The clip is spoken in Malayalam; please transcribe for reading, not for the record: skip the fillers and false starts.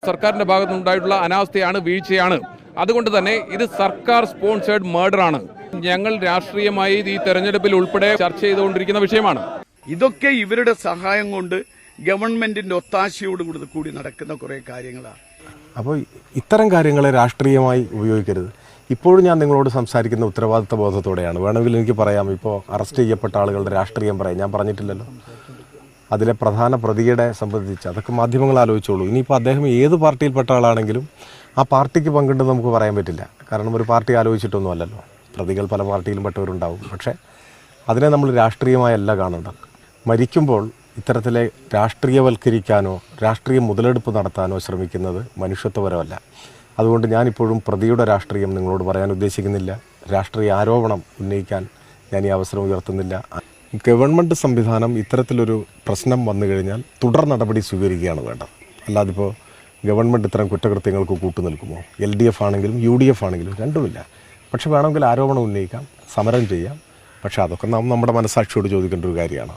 സർക്കാരിന്റെ ഭാഗത്തുനിന്നുണ്ടായിട്ടുള്ള അനാസ്ഥയാണ്, വീഴ്ചയാണ്. അതുകൊണ്ട് തന്നെ ഇത് സർക്കാർ സ്പോൺസേഡ് മർഡറാണ്. ഞങ്ങൾ രാഷ്ട്രീയമായി ഈ തെരഞ്ഞെടുപ്പിൽ ഉൾപ്പെടെ ചർച്ച ചെയ്തുകൊണ്ടിരിക്കുന്ന വിഷയമാണ്. ഇതൊക്കെ ഇവരുടെ സഹായം കൊണ്ട് ഗവൺമെന്റിന്റെ ഒത്താശയോടുകൂടി കൂടി നടക്കുന്ന കുറെ കാര്യങ്ങളാണ്. അപ്പോൾ ഇത്തരം കാര്യങ്ങളെ രാഷ്ട്രീയമായി ഉപയോഗിക്കരുത്. ഇപ്പോഴും ഞാൻ നിങ്ങളോട് സംസാരിക്കുന്ന ഉത്തരവാദിത്ത ബോധത്തോടെയാണ്. വേണമെങ്കിൽ എനിക്ക് പറയാം, ഇപ്പോൾ അറസ്റ്റ് ചെയ്യപ്പെട്ട ആളുകളുടെ രാഷ്ട്രീയം പറയാം. ഞാൻ പറഞ്ഞിട്ടില്ലല്ലോ. അതിലെ പ്രധാന പ്രതിയുടെ സംബന്ധിച്ച് അതൊക്കെ മാധ്യമങ്ങൾ ആലോചിച്ചോളൂ. ഇനിയിപ്പോൾ അദ്ദേഹം ഏത് പാർട്ടിയിൽപ്പെട്ട ആളാണെങ്കിലും ആ പാർട്ടിക്ക് പങ്കുണ്ടെന്ന് നമുക്ക് പറയാൻ പറ്റില്ല. കാരണം ഒരു പാർട്ടി ആലോചിച്ചിട്ടൊന്നും അല്ലല്ലോ. പ്രതികൾ പല പാർട്ടിയിലും പെട്ടവരുണ്ടാവും. പക്ഷേ അതിനെ നമ്മൾ രാഷ്ട്രീയമായല്ല കാണേണ്ടത്. മരിക്കുമ്പോൾ ഇത്തരത്തിലെ രാഷ്ട്രീയവൽക്കരിക്കാനോ രാഷ്ട്രീയ മുതലെടുപ്പ് നടത്താനോ ശ്രമിക്കുന്നത് മനുഷ്യത്വപരമല്ല. അതുകൊണ്ട് ഞാനിപ്പോഴും പ്രതിയുടെ രാഷ്ട്രീയം നിങ്ങളോട് പറയാൻ ഉദ്ദേശിക്കുന്നില്ല. രാഷ്ട്രീയ ആരോപണം ഉന്നയിക്കാൻ ഞാൻ ഈ അവസരം ഉയർത്തുന്നില്ല. ഗവൺമെൻറ് സംവിധാനം ഇത്തരത്തിലൊരു പ്രശ്നം വന്നു കഴിഞ്ഞാൽ തുടർ നടപടി സ്വീകരിക്കുകയാണ് വേണ്ടത്. അല്ലാതിപ്പോൾ ഗവൺമെൻറ് ഇത്തരം കുറ്റകൃത്യങ്ങൾക്ക് കൂട്ടുനിൽക്കുമോ? LDF ആണെങ്കിലും UDF ആണെങ്കിലും രണ്ടുമില്ല. പക്ഷെ വേണമെങ്കിൽ ആരോപണം ഉന്നയിക്കാം, സമരം ചെയ്യാം. പക്ഷേ അതൊക്കെ നാം നമ്മുടെ മനസാക്ഷിയോട് ചോദിക്കേണ്ട ഒരു കാര്യമാണ്.